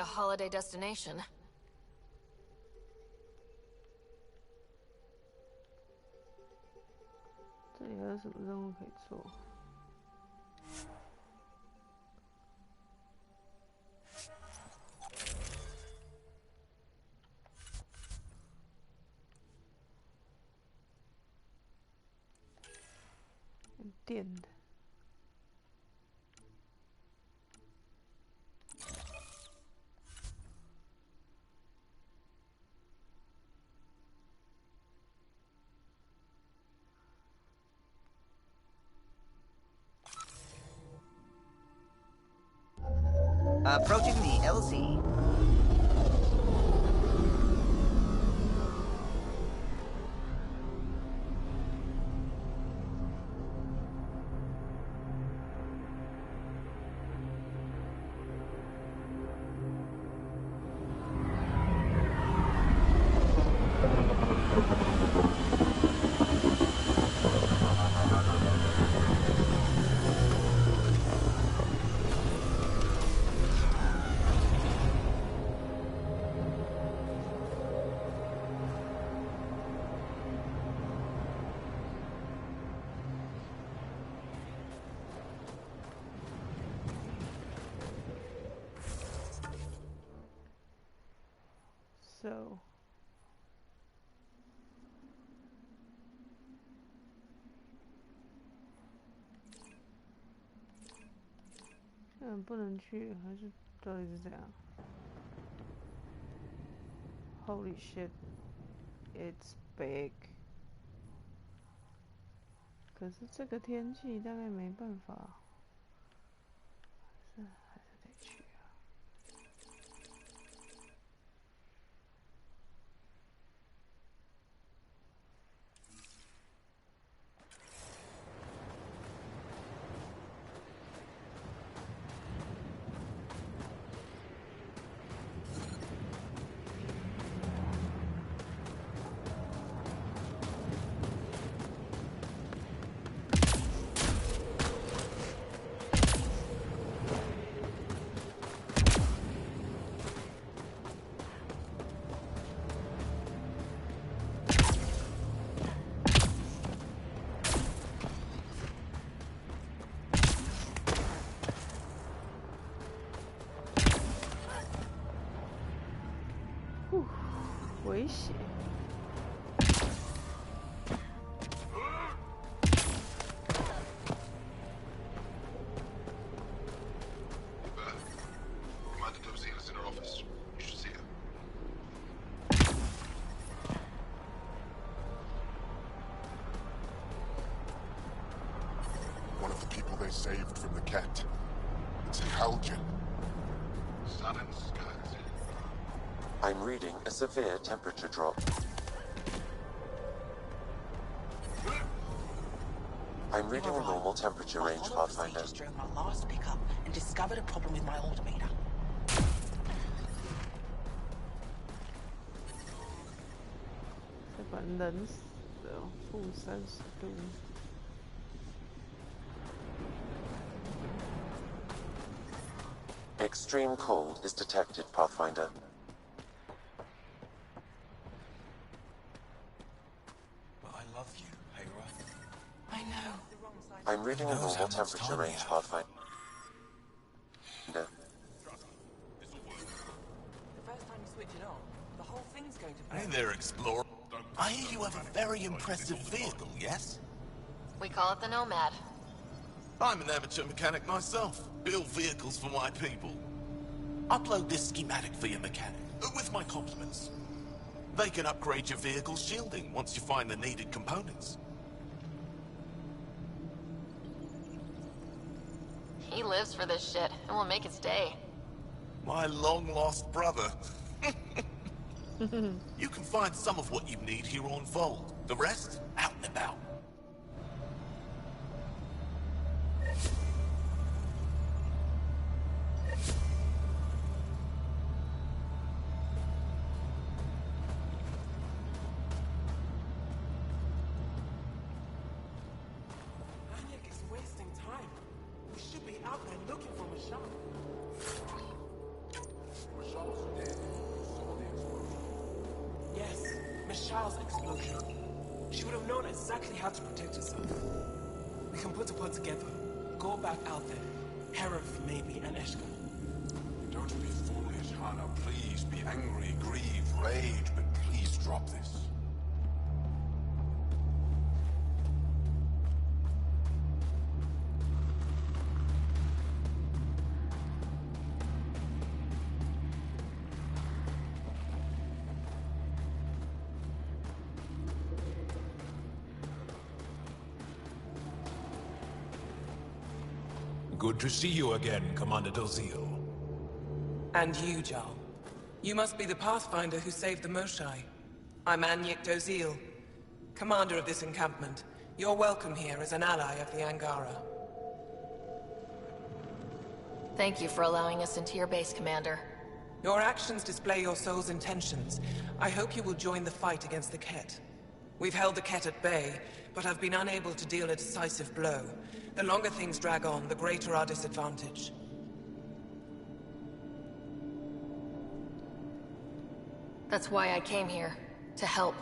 a holiday destination. 这里还有什么任务可以做？电的。Approaching the LZ. So. 不能去，还是到底是怎样 ？Holy shit, it's big。可是这个天气大概没办法，还是得去啊。危险。One of the people they saved from the cat. It's Haljan. Silence, guys. I'm reading a severe temperature drop. I'm reading a normal temperature range, Pathfinder. During my last pickup and discovered a problem with my altimeter. Extreme cold is detected, Pathfinder. But I love you, Hera. I know. I'm reading a normal temperature range, Pathfinder. The first time you switch it on, the whole thing's going to... Hey there, Explorer. I hear you have a very impressive vehicle, yes? We call it the Nomad. I'm an amateur mechanic myself. Build vehicles for my people. Upload this schematic for your mechanic, with my compliments. They can upgrade your vehicle's shielding once you find the needed components. He lives for this shit, and will make it stay. My long-lost brother. You can find some of what you need here on Voeld. The rest, out and about. Giles' explosion. She would have known exactly how to protect herself. We can put a pod together. Go back out there. Herif, maybe, and Eshka. Don't be foolish, Hannah. Please be angry, grieve, rage, but please drop this. Good to see you again, Commander Dozil. And you, Jarl. You must be the Pathfinder who saved the Moshai. I'm Anyek Dozil, commander of this encampment. You're welcome here as an ally of the Angara. Thank you for allowing us into your base, Commander. Your actions display your soul's intentions. I hope you will join the fight against the Ket. We've held the Ket at bay, but have been unable to deal a decisive blow. The longer things drag on, the greater our disadvantage. That's why I came here. To help.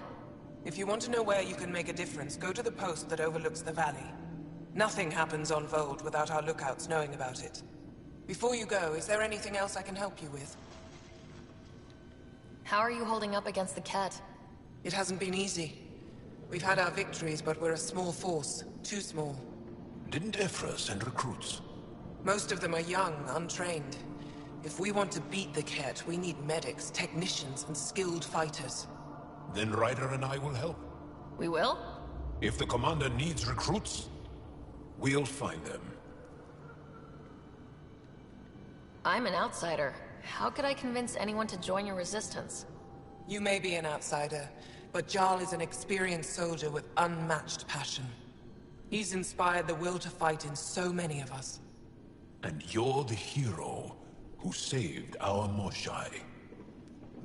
If you want to know where you can make a difference, go to the post that overlooks the valley. Nothing happens on Voeld without our lookouts knowing about it. Before you go, is there anything else I can help you with? How are you holding up against the Ket? It hasn't been easy. We've had our victories, but we're a small force. Too small. Didn't Ephra send recruits? Most of them are young, untrained. If we want to beat the Ket, we need medics, technicians, and skilled fighters. Then Ryder and I will help. We will? If the commander needs recruits, we'll find them. I'm an outsider. How could I convince anyone to join your resistance? You may be an outsider, but Jarl is an experienced soldier with unmatched passion. He's inspired the will to fight in so many of us. And you're the hero who saved our Moshai.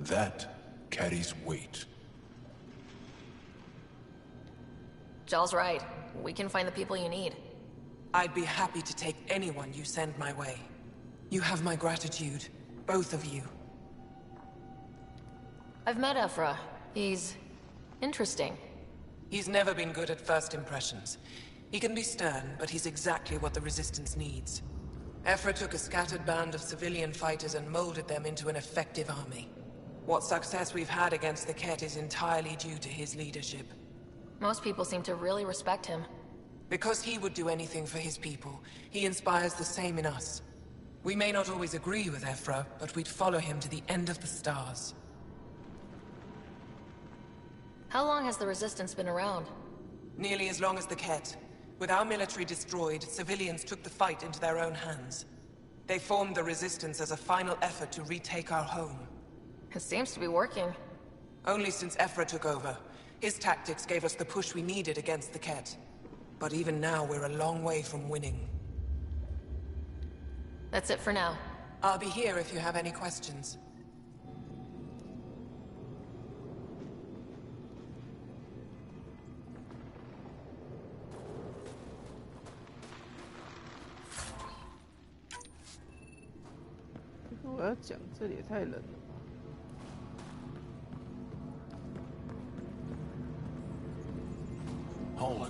That carries weight. Jarl's right. We can find the people you need. I'd be happy to take anyone you send my way. You have my gratitude, both of you. I've met Ephra. He's interesting. He's never been good at first impressions. He can be stern, but he's exactly what the Resistance needs. Ephra took a scattered band of civilian fighters and molded them into an effective army. What success we've had against the Ket is entirely due to his leadership. Most people seem to really respect him. Because he would do anything for his people, he inspires the same in us. We may not always agree with Ephra, but we'd follow him to the end of the stars. How long has the Resistance been around? Nearly as long as the Ket. With our military destroyed, civilians took the fight into their own hands. They formed the Resistance as a final effort to retake our home. It seems to be working. Only since Ephra took over. His tactics gave us the push we needed against the Ket. But even now, we're a long way from winning. That's it for now. I'll be here if you have any questions.我要讲，这里也太冷了。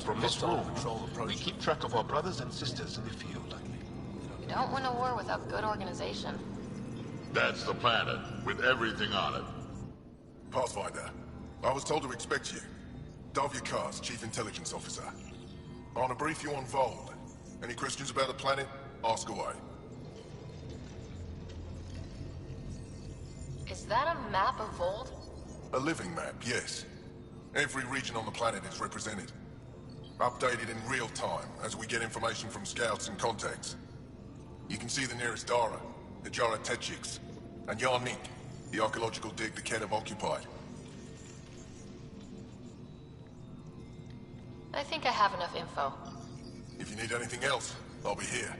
From this room, we keep track of our brothers and sisters in the field. You don't win a war without good organization. That's the planet, with everything on it. Pathfinder, I was told to expect you. Davia Kars, Chief Intelligence Officer. I want to brief you on Voeld. Any questions about the planet? Ask away. Is that a map of Voeld? A living map, yes. Every region on the planet is represented. Updated in real time as we get information from scouts and contacts. You can see the nearest Dara, the Jara Tetchiks, and Yarnik, the archaeological dig the Ket have occupied. I think I have enough info. If you need anything else, I'll be here.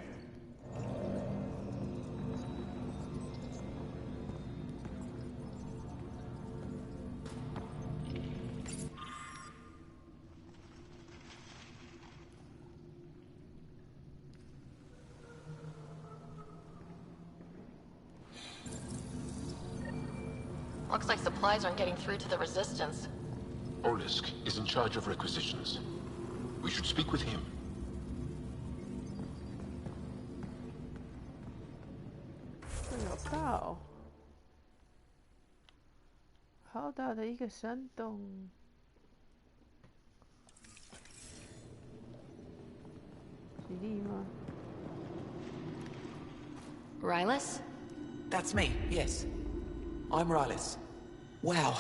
Looks like supplies aren't getting through to the Resistance. Olisk is in charge of requisitions. We should speak with him. 有大哦，好大的一个山洞。吉利吗？ Rylus? That's me, yes. I'm Rylus. Wow.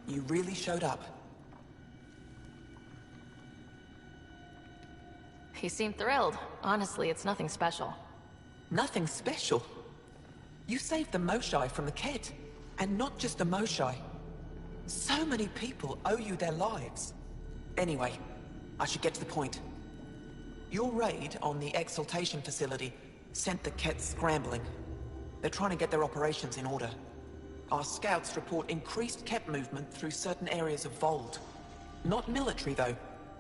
You really showed up. He seemed thrilled. Honestly, it's nothing special. Nothing special? You saved the Moshai from the Ket. And not just the Moshai. So many people owe you their lives. Anyway, I should get to the point. Your raid on the Exaltation facility sent the Ket scrambling. They're trying to get their operations in order. Our scouts report increased Ket movement through certain areas of Voeld. Not military, though.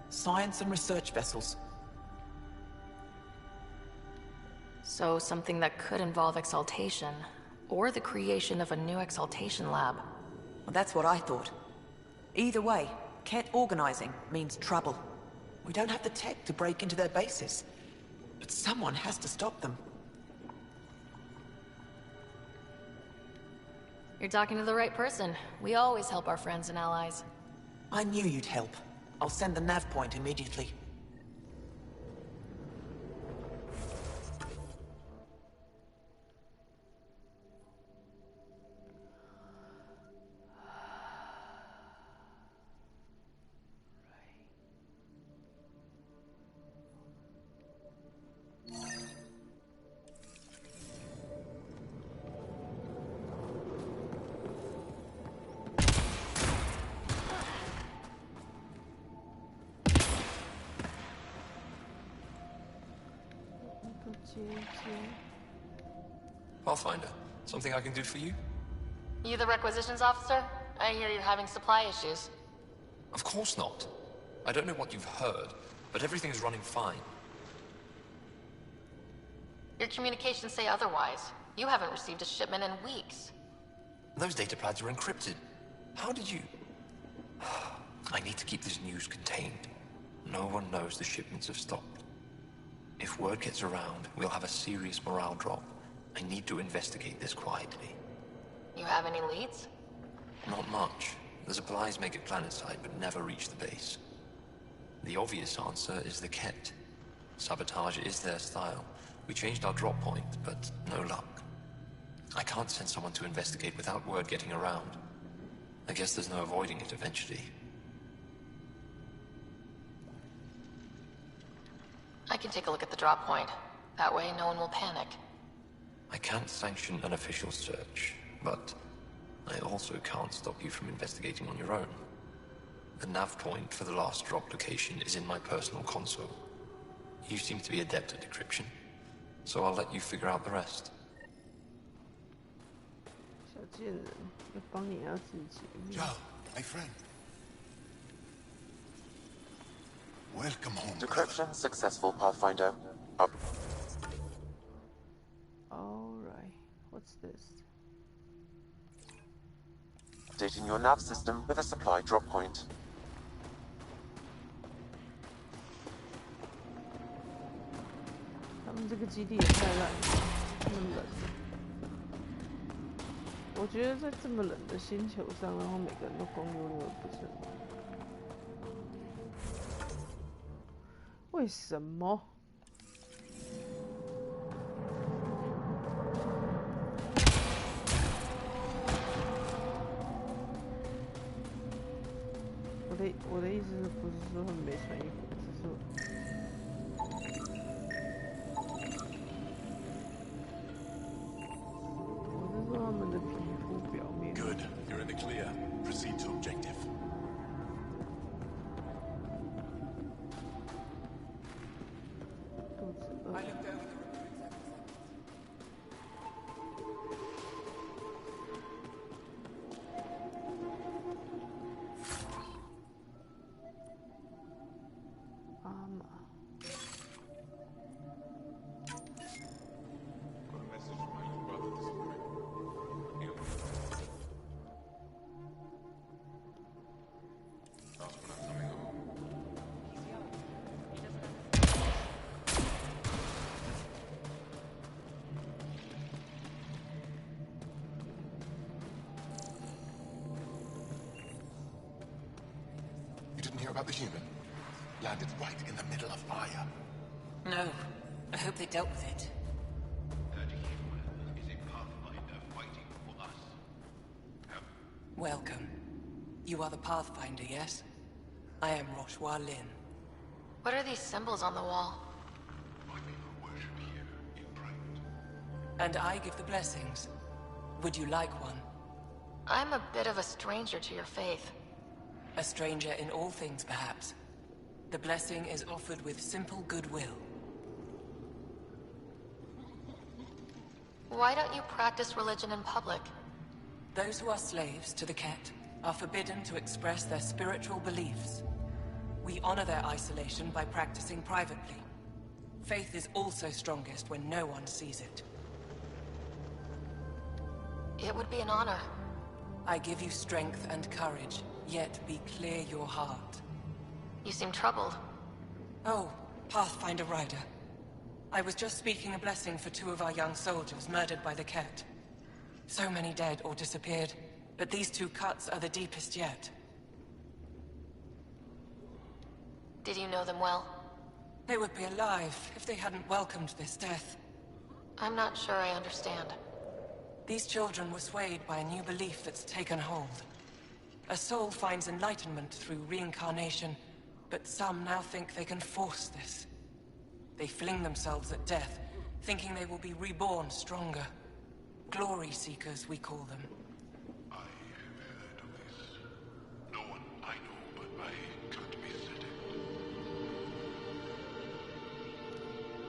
Science and research vessels. So something that could involve Exaltation, or the creation of a new Exaltation lab. Well, that's what I thought. Either way, Ket organizing means trouble. We don't have the tech to break into their bases. But someone has to stop them. You're talking to the right person. We always help our friends and allies. I knew you'd help. I'll send the nav point immediately. Pathfinder, something I can do for you? You the requisitions officer? I hear you're having supply issues. Of course not. I don't know what you've heard, but everything's running fine. Your communications say otherwise. You haven't received a shipment in weeks. Those data pads are encrypted. How did you... I need to keep this news contained. No one knows the shipments have stopped. If word gets around, we'll have a serious morale drop. I need to investigate this quietly. You have any leads? Not much. The supplies make it planetside, but never reach the base. The obvious answer is the Ket. Sabotage is their style. We changed our drop point, but no luck. I can't send someone to investigate without word getting around. I guess there's no avoiding it eventually. I can take a look at the drop point. That way, no one will panic. I can't sanction an official search, but I also can't stop you from investigating on your own. The nav point for the last drop location is in my personal console. You seem to be adept at decryption, so I'll let you figure out the rest. 小贱人，要帮你要自己。Joe, my friend. Welcome home. Decryption successful, Pathfinder. Up. Alright, what's this? Updating your nav system with a supply drop point. 他们这个基地也太烂了，这么冷。我觉得在这么冷的星球上，然后每个人都光溜溜的，不是很好。为什么？我的意思是不是说他们没穿衣服，只是我是说他们的皮肤表面。Good. You're in the clear. Proceed to objective. 肚子饿。How'd the human? Landed right in the middle of fire. No. I hope they dealt with it. That human is a Pathfinder fighting for us. Welcome. You are the Pathfinder, yes? I am Roshua Lin. What are these symbols on the wall? My people worship here in private. And I give the blessings. Would you like one? I'm a bit of a stranger to your faith. A stranger in all things, perhaps. The blessing is offered with simple goodwill. Why don't you practice religion in public? Those who are slaves to the Ket are forbidden to express their spiritual beliefs. We honor their isolation by practicing privately. Faith is also strongest when no one sees it. It would be an honor. I give you strength and courage, yet be clear your heart. You seem troubled. Oh, Pathfinder Rider. I was just speaking a blessing for 2 of our young soldiers murdered by the Ket. So many dead or disappeared, but these 2 cuts are the deepest yet. Did you know them well? They would be alive if they hadn't welcomed this death. I'm not sure I understand. These children were swayed by a new belief that's taken hold. A soul finds enlightenment through reincarnation, but some now think they can force this. They fling themselves at death, thinking they will be reborn stronger. Glory seekers, we call them. I have heard of this. No one I know but my can't be certain.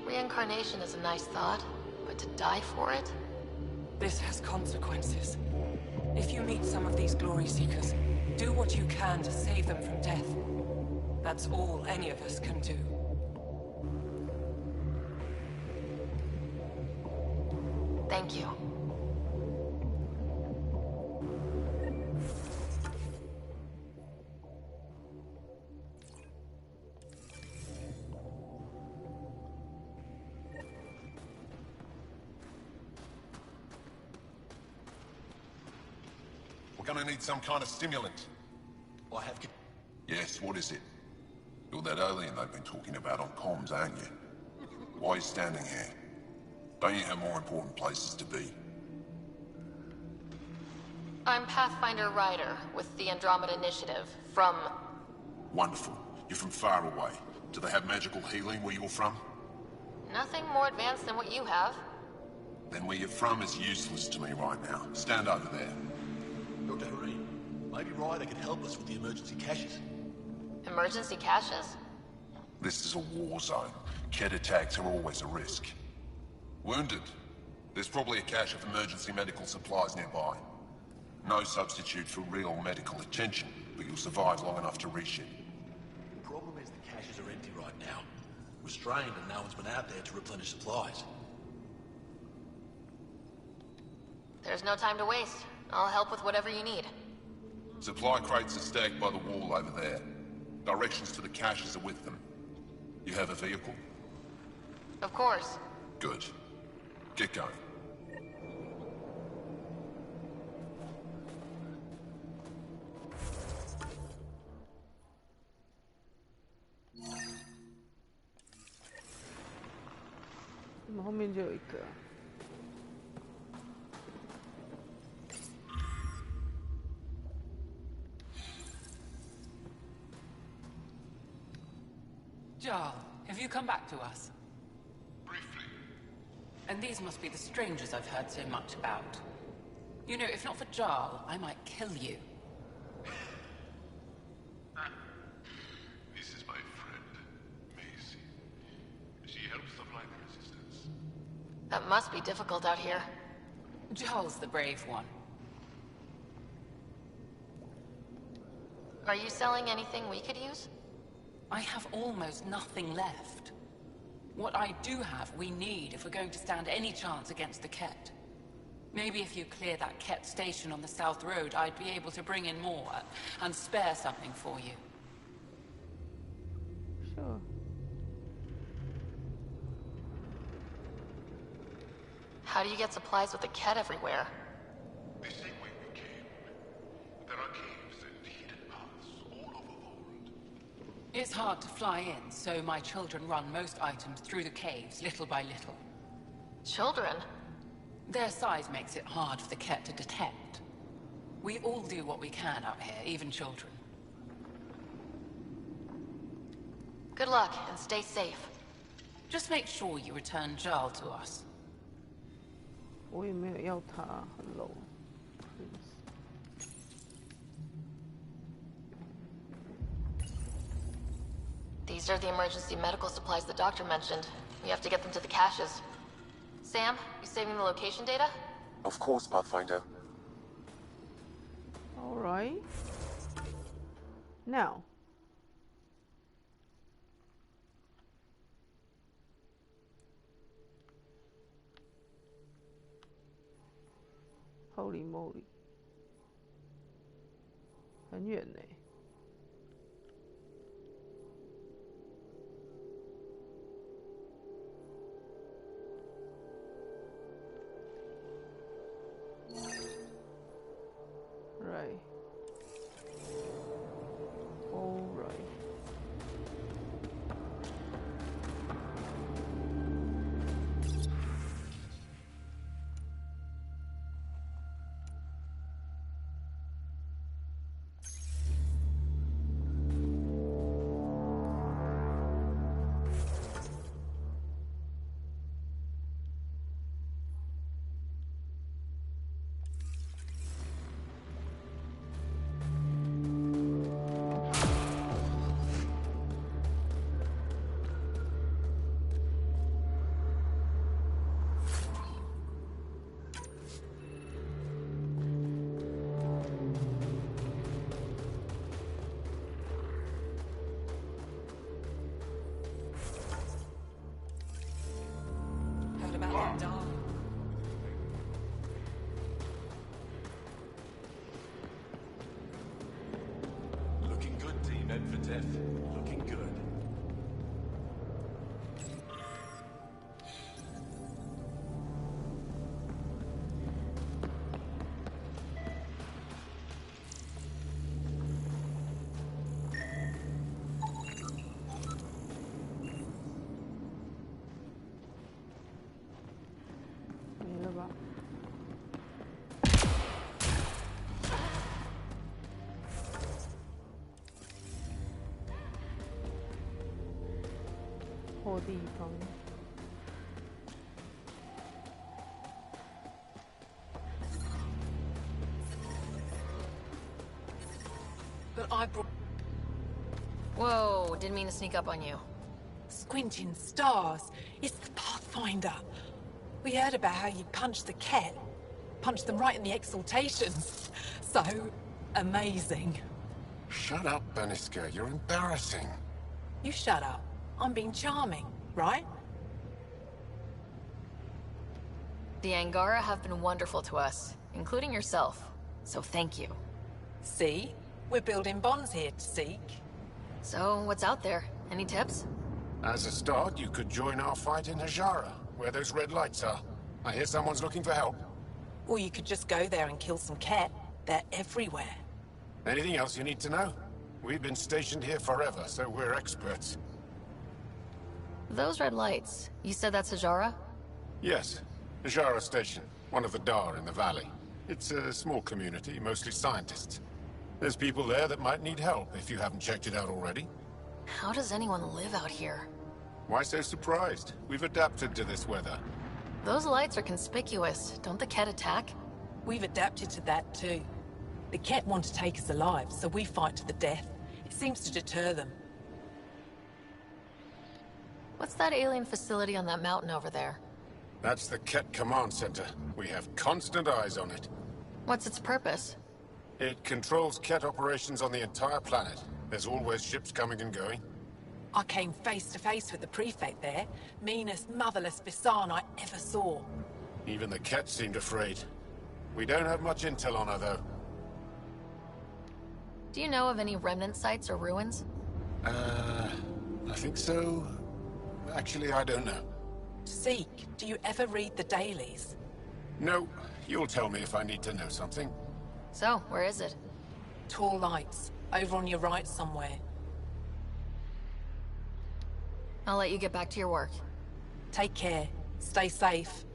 Reincarnation is a nice thought, but to die for it? This has consequences. If you meet some of these glory seekers, do what you can to save them from death. That's all any of us can do. Thank you. We're gonna need some kind of stimulant. I have... Yes, what is it? You're that alien they've been talking about on comms, aren't you? Why are you standing here? Don't you have more important places to be? I'm Pathfinder Rider with the Andromeda Initiative from... Wonderful. You're from far away. Do they have magical healing where you're from? Nothing more advanced than what you have. Then where you're from is useless to me right now. Stand over there. Dr. Hareen, maybe Ryder can help us with the emergency caches. Emergency caches? This is a war zone. Ket attacks are always a risk. Wounded? There's probably a cache of emergency medical supplies nearby. No substitute for real medical attention, but you'll survive long enough to reship. The problem is the caches are empty right now. We're strained and no one's been out there to replenish supplies. There's no time to waste. I'll help with whatever you need. Supply crates are stacked by the wall over there. Directions to the caches are with them. You have a vehicle? Of course. Good. Get going.后面就有一个。Jarl, have you come back to us? Briefly. And these must be the strangers I've heard so much about. You know, if not for Jarl, I might kill you. This is my friend, Macy. She helps supply the resistance. That must be difficult out here. Jarl's the brave one. Are you selling anything we could use? I have almost nothing left. What I do have, we need if we're going to stand any chance against the Ket. Maybe if you clear that Ket station on the South Road, I'd be able to bring in more and spare something for you. Sure. How do you get supplies with the Ket everywhere? The same way we came. There are caves and hidden paths all over Voeld. is hard to fly in, so my children run most items through the caves, little by little. Children? Their size makes it hard for the Ket to detect. We all do what we can out here, even children. Good luck, and stay safe. Just make sure you return Jarl to us. 我也没有要他，很 low。These are the emergency medical supplies the doctor mentioned. We have to get them to the caches. Sam, you saving the location data? Of course, Pathfinder. Alright. Now. Holy moly. 很远呢。Right. All right. Looking good, team. Ed for death. Looking good. But I brought... Whoa, didn't mean to sneak up on you. Squinting stars. It's the Pathfinder. We heard about how you punched the Ket. Punched them right in the exaltations. So, amazing. Shut up, Beniska. You're embarrassing. You shut up. I'm being charming, right? The Angara have been wonderful to us, including yourself. So thank you. See? We're building bonds here to seek. So, what's out there? Any tips? As a start, you could join our fight in Hajara, where those red lights are. I hear someone's looking for help. Or you could just go there and kill some Ket. They're everywhere. Anything else you need to know? We've been stationed here forever, so we're experts. Those red lights, you said that's Hajara? Yes. Hajara Station, one of the Dar in the valley. It's a small community, mostly scientists. There's people there that might need help, if you haven't checked it out already. How does anyone live out here? Why so surprised? We've adapted to this weather. Those lights are conspicuous. Don't the Ket attack? We've adapted to that too. The Ket want to take us alive, so we fight to the death. It seems to deter them. What's that alien facility on that mountain over there? That's the Ket Command Center. We have constant eyes on it. What's its purpose? It controls Ket operations on the entire planet. There's always ships coming and going. I came face to face with the prefect there. Meanest, motherless Bisan I ever saw. Even the Ket seemed afraid. We don't have much intel on her, though. Do you know of any remnant sites or ruins? I think so. Actually, I don't know. Seek, do you ever read the dailies? No. You'll tell me if I need to know something. So, where is it? Tall lights, over on your right somewhere. I'll let you get back to your work. Take care. Stay safe.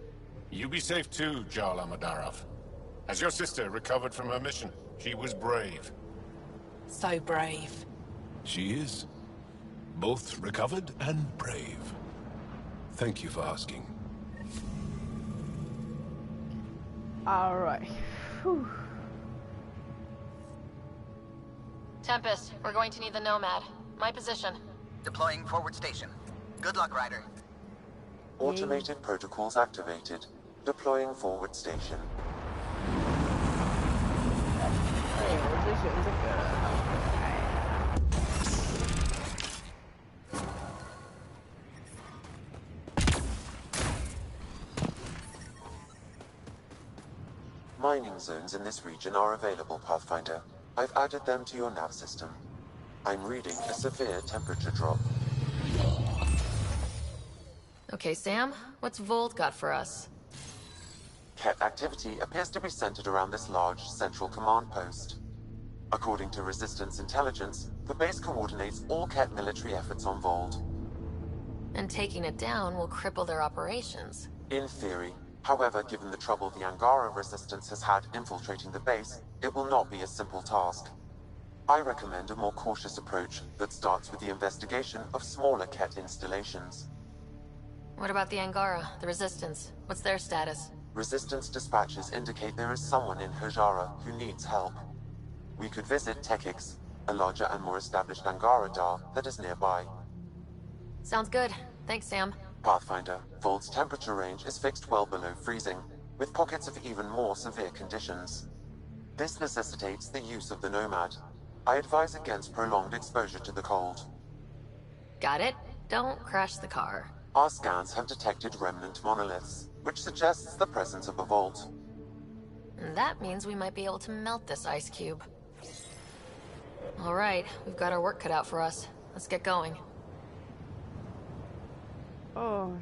You be safe too, Jarl Amadarov. Has your sister recovered from her mission? She was brave. So brave. She is. Both recovered and brave. Thank you for asking. Alright. Tempest, we're going to need the Nomad. My position. Deploying forward station. Good luck, Ryder. Automated protocols activated. Deploying forward station. Mining zones in this region are available, Pathfinder. I've added them to your nav system. I'm reading a severe temperature drop. Okay, Sam, what's Voeld got for us? Ket activity appears to be centered around this large central command post. According to Resistance intelligence, the base coordinates all Ket military efforts on Voeld. And taking it down will cripple their operations. In theory. However, given the trouble the Angara Resistance has had infiltrating the base, it will not be a simple task. I recommend a more cautious approach that starts with the investigation of smaller Ket installations. What about the Angara, the Resistance? What's their status? Resistance dispatches indicate there is someone in Hajara who needs help. We could visit Tekix, a larger and more established Angara Dar that is nearby. Sounds good. Thanks, Sam. Pathfinder, Vold's temperature range is fixed well below freezing, with pockets of even more severe conditions. This necessitates the use of the Nomad. I advise against prolonged exposure to the cold. Got it. Don't crash the car. Our scans have detected remnant monoliths, which suggests the presence of a vault. And that means we might be able to melt this ice cube. Alright, we've got our work cut out for us. Let's get going. Oh.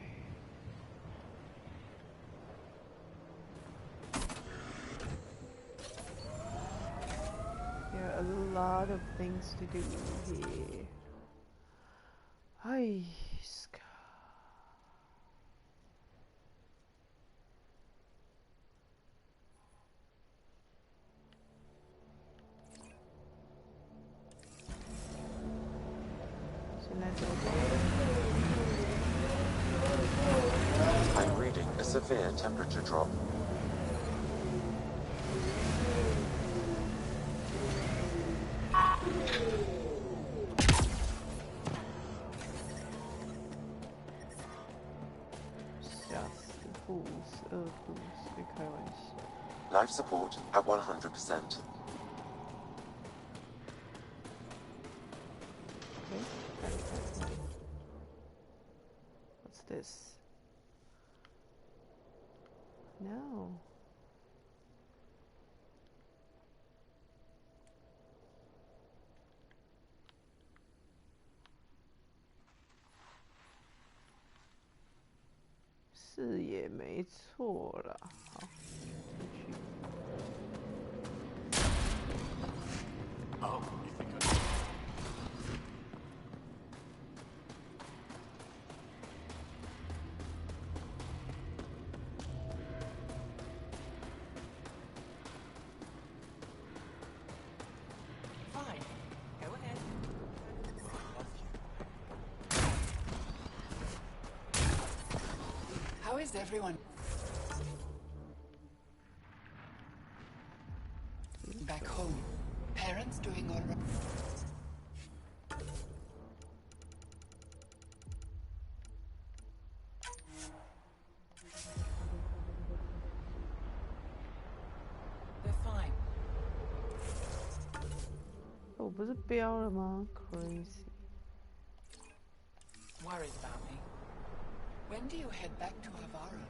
There are a lot of things to do here. Hi, Ska. I'm reading a severe temperature drop. Life support at 100%. What's this? No.是也没错啦。好，进去。How is everyone? Back home. Parents doing all right? They're fine. 我不是标了吗 ？Crazy. Worried about me. When do you head back to Havara?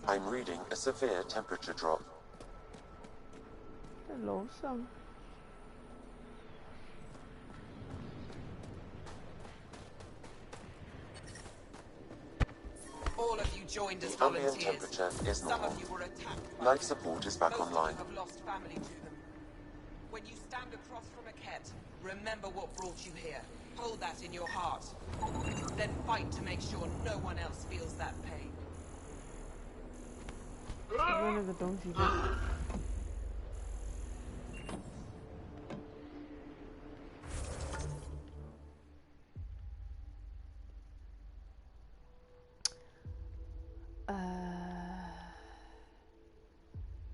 I'm reading a severe temperature drop. 在楼上。All of you joined as The ambient volunteers. temperature is Some normal. of you were attacked. Life support is back online. Most of you have lost family to them. When you stand across from a Ket, remember what brought you here. Hold that in your heart. then fight to make sure no one else feels that pain. 那个东西就。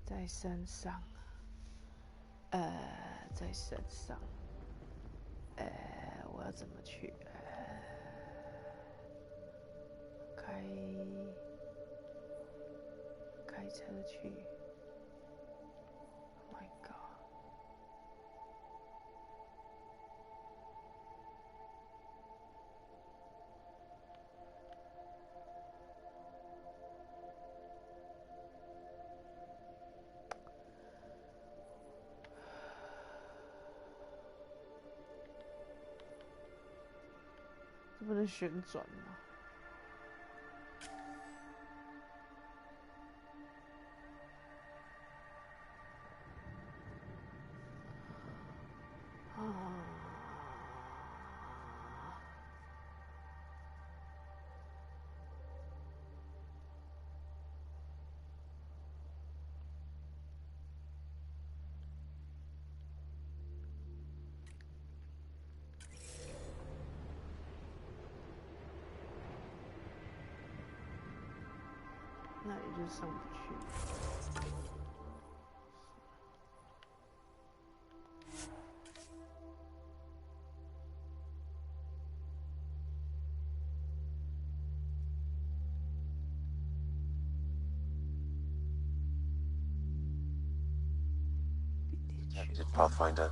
在身上，在身上，我要怎么去？开车去。Oh my god！ 这不能旋转吗？那也就上不去。Detected Pathfinder.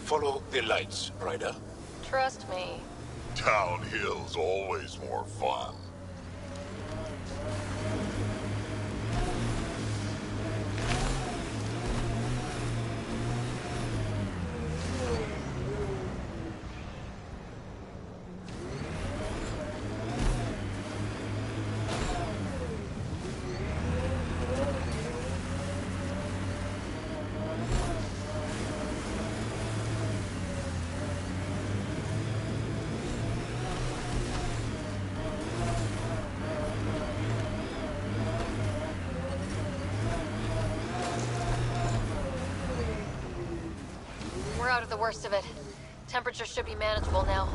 Follow the lights, Ryder. Trust me. Downhill's always more fun. We're out of the worst of it. Temperature should be manageable now.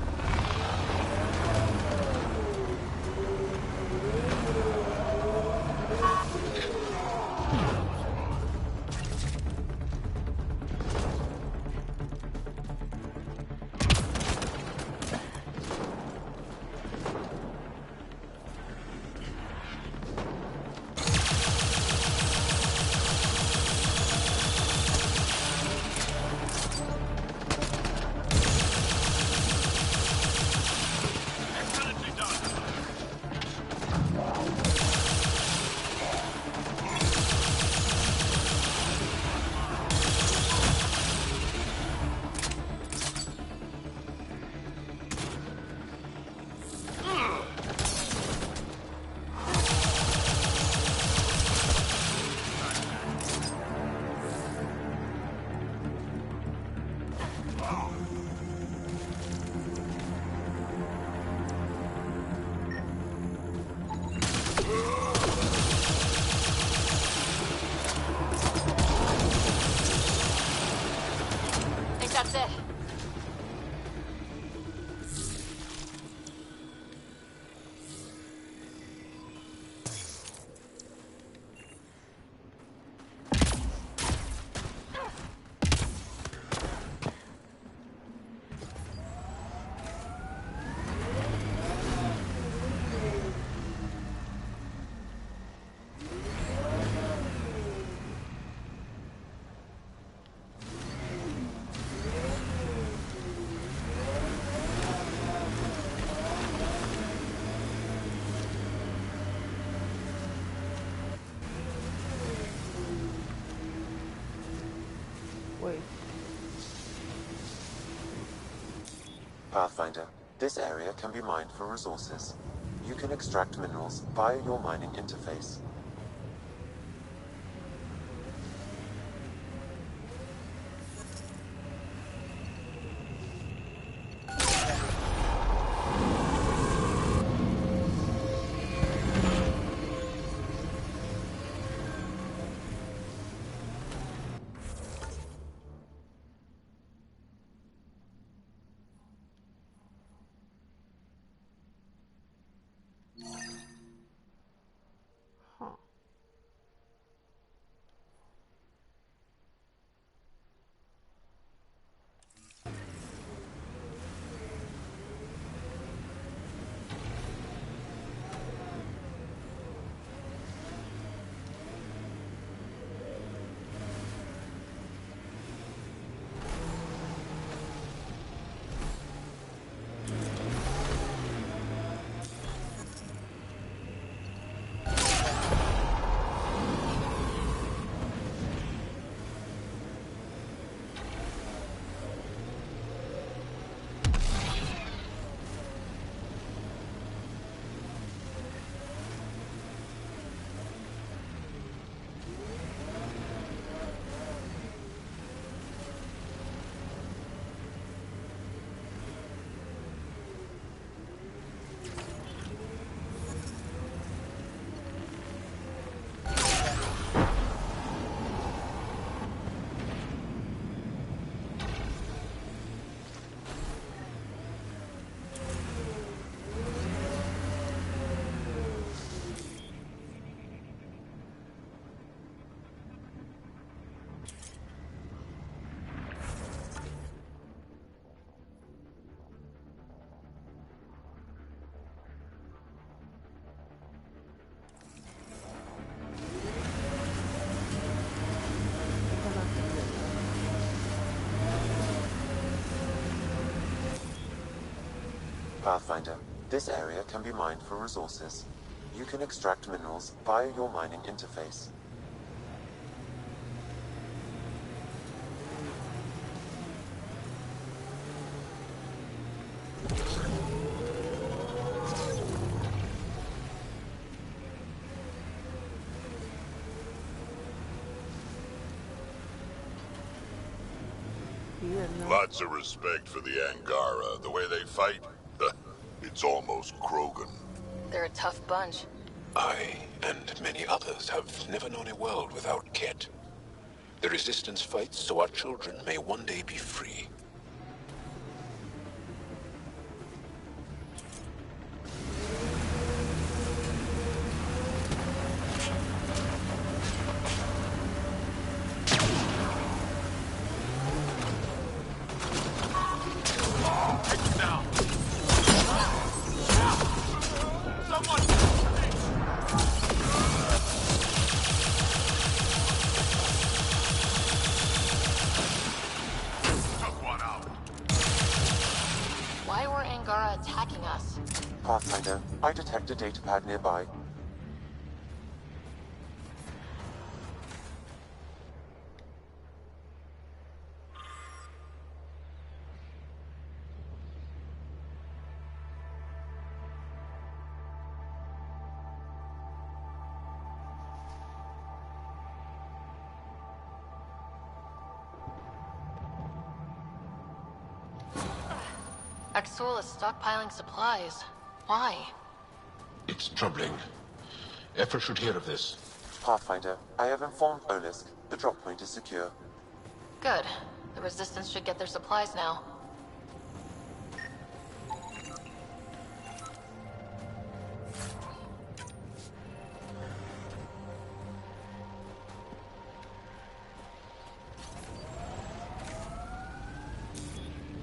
That's it. Wait. Pathfinder, this area can be mined for resources. You can extract minerals via your mining interface. Huh. Pathfinder, this area can be mined for resources. You can extract minerals via your mining interface. Lots of respect for the Angara. The way they fight, it's almost Krogan. They're a tough bunch. I, and many others, have never known a world without Ket. The Resistance fights so our children may one day be free. Why were Angara attacking us? Pathfinder, I detect a datapad nearby. Axul is stockpiling supplies. Why? It's troubling. Efra should hear of this. Pathfinder, I have informed Olisk. The drop point is secure. Good. The Resistance should get their supplies now.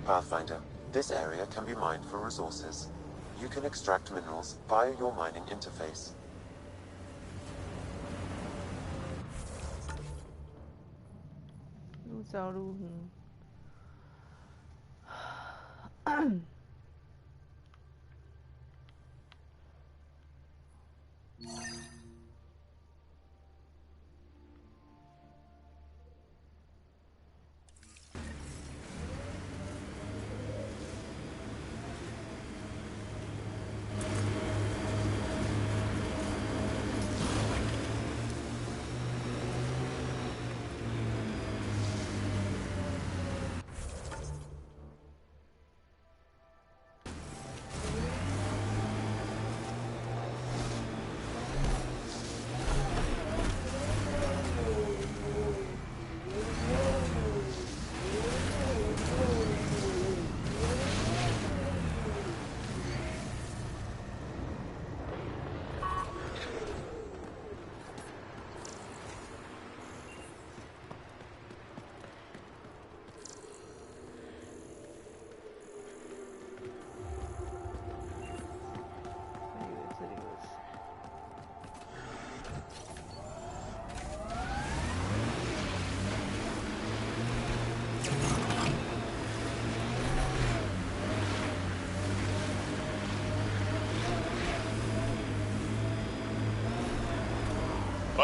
Pathfinder, this area can be mined for resources. You can extract minerals via your mining interface.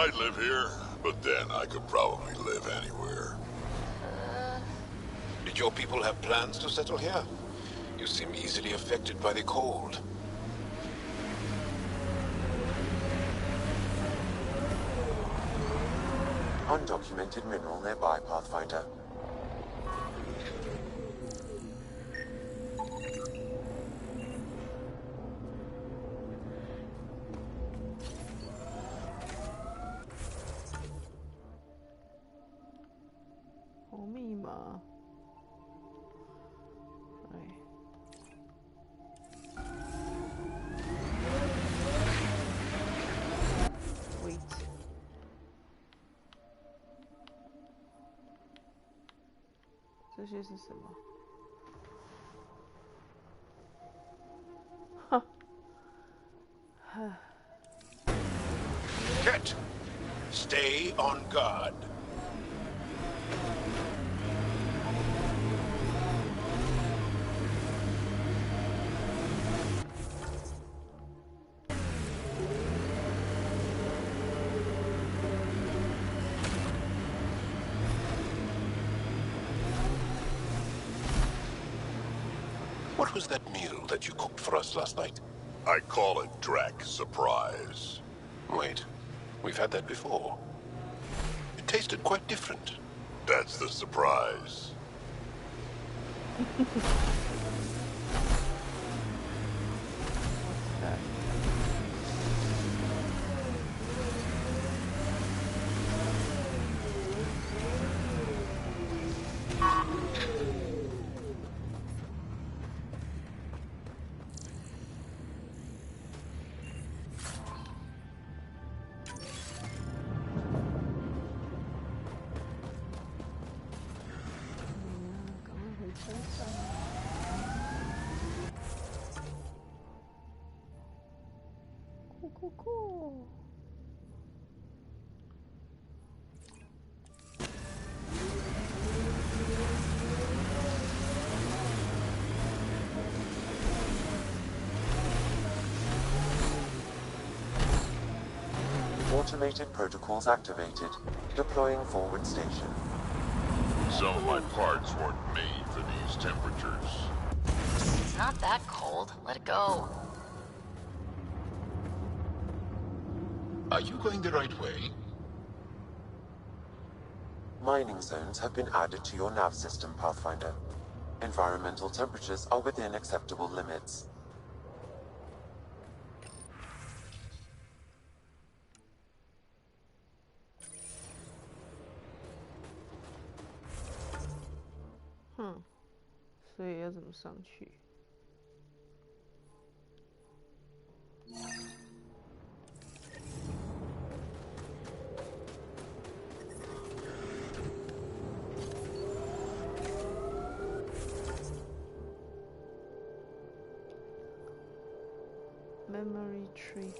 I live here, but then I could probably live anywhere. Did your people have plans to settle here? You seem easily affected by the cold. Undocumented mineral nearby, Pathfinder.这些是什么？哈，Ket, stay on guard. What was that meal that you cooked for us last night? I call it Drek Surprise. Wait, we've had that before. It tasted quite different. That's the surprise. Cool. Automated protocols activated. Deploying forward station. Some of my parts weren't made for these temperatures. It's not that cold. Let it go. Are you going the right way? Mining zones have been added to your nav system, Pathfinder. Environmental temperatures are within acceptable limits. Hmm. 所以要怎么上去？ Memory tree.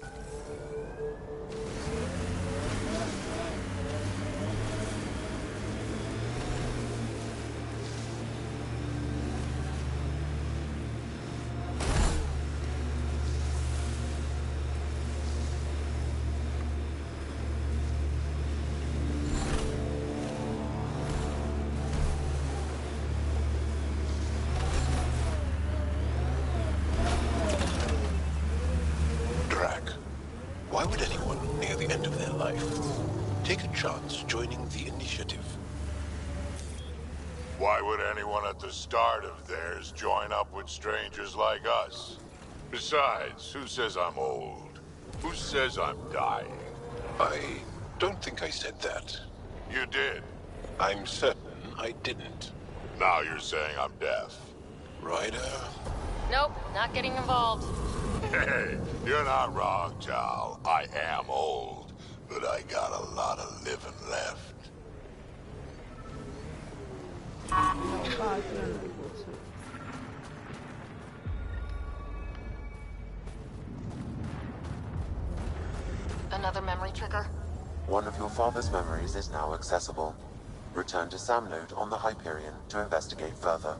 Why would anyone near the end of their life take a chance joining the initiative? Why would anyone at the start of theirs join up with strangers like us? Besides, who says I'm old? Who says I'm dying? I don't think I said that. You did. I'm certain I didn't. Now you're saying I'm deaf. Ryder? Nope, not getting involved. Hey, you're not wrong, Tal. I am old, but I got a lot of living left. Another memory trigger? One of your father's memories is now accessible. Return to Sam Node on the Hyperion to investigate further.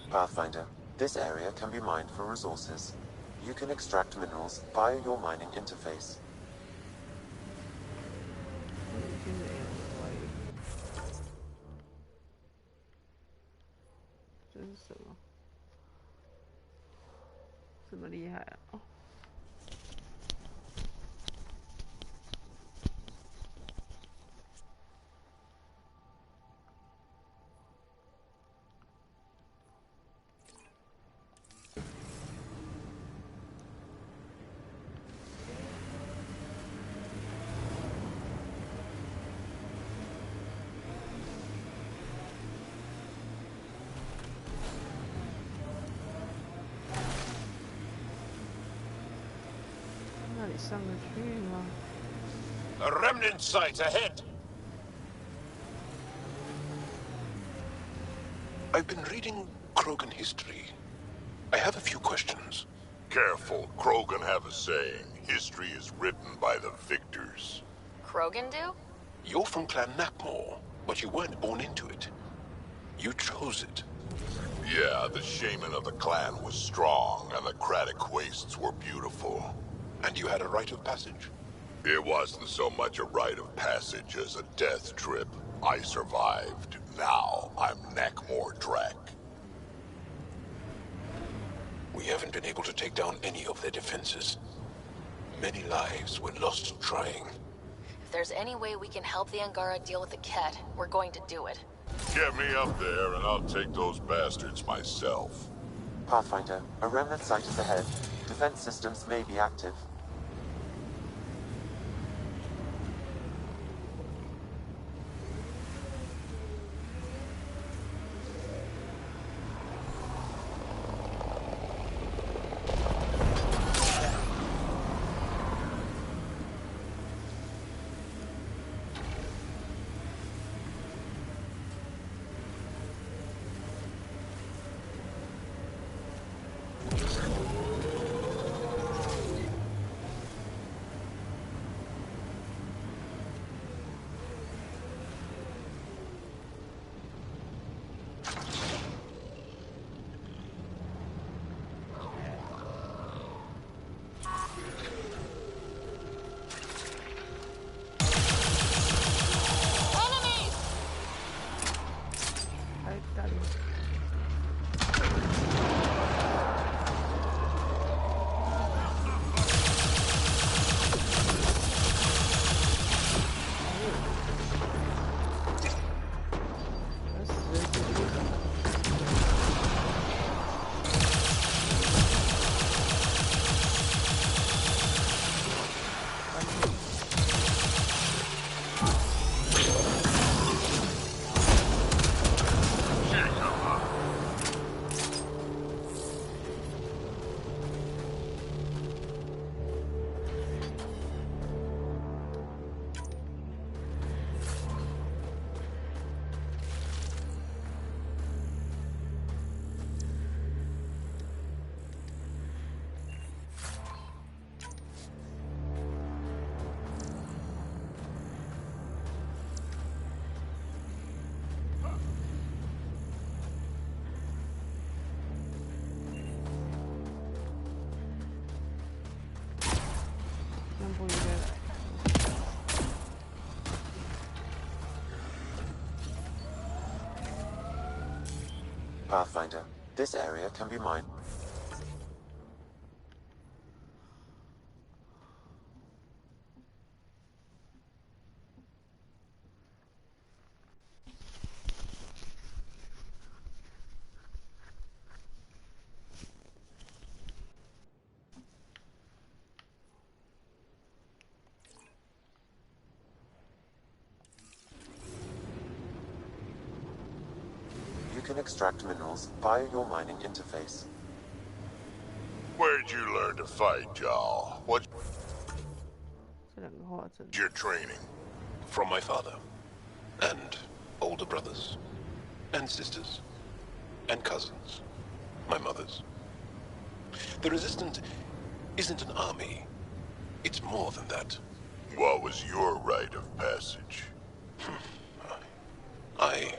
Pathfinder, this area can be mined for resources. You can extract minerals via your mining interface. 这是什么？这么厉害啊！那里上得去吗？ A remnant site ahead! I've been reading Krogan history. I have a few questions. Careful, Krogan have a saying. History is written by the victors. Krogan do? You're from Clan Nakmor, but you weren't born into it. You chose it. Yeah, the shaman of the clan was strong, and the Craddock wastes were beautiful. And you had a rite of passage? It wasn't so much a rite of passage as a death trip. I survived. Now I'm Nakmor Drak. We haven't been able to take down any of their defenses. Many lives were lost trying. If there's any way we can help the Angara deal with the Ket, we're going to do it. Get me up there and I'll take those bastards myself. Pathfinder, a remnant site is ahead. Defense systems may be active. Pathfinder, this area can be mined. You can extract minerals via your mining interface. Where'd you learn to fight, Jarl? What's your training? From my father. And older brothers. And sisters. And cousins. My mother's. The Resistance isn't an army. It's more than that. What was your rite of passage? I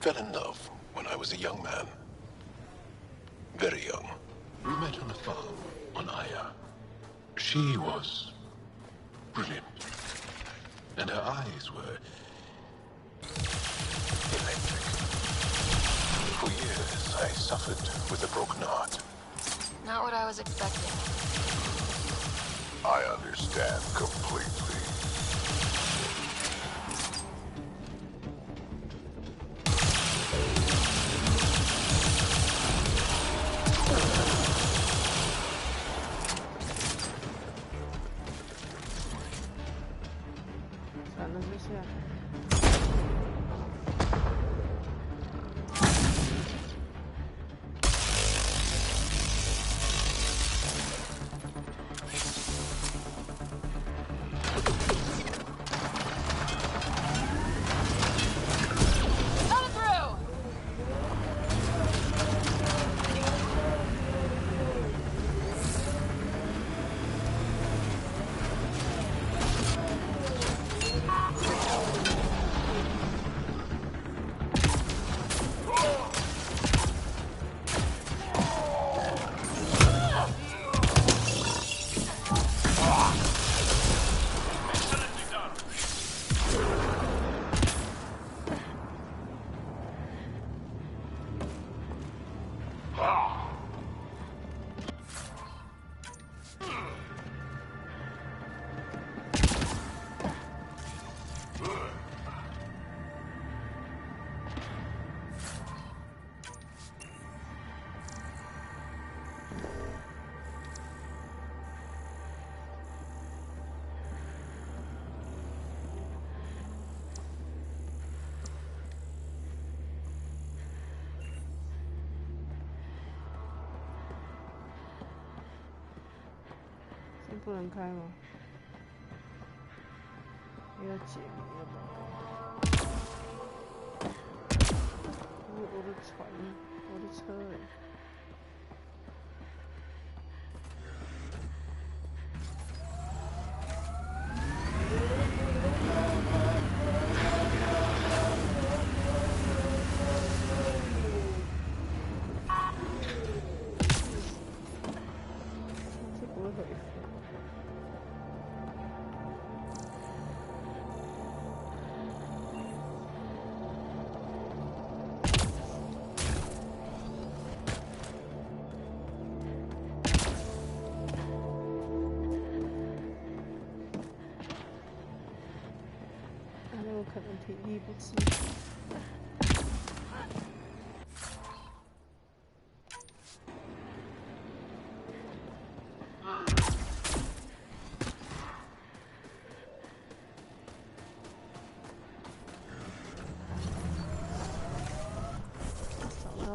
fell in love when I was a young man. Very young. We met on a farm on Aya. She was brilliant. And her eyes were electric. For years, I suffered with a broken heart. Not what I was expecting. I understand completely.不能开吗？没有解谜了吧？我的船，我的车哎！这不会回复。有可能体力不支。找到。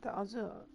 打到这，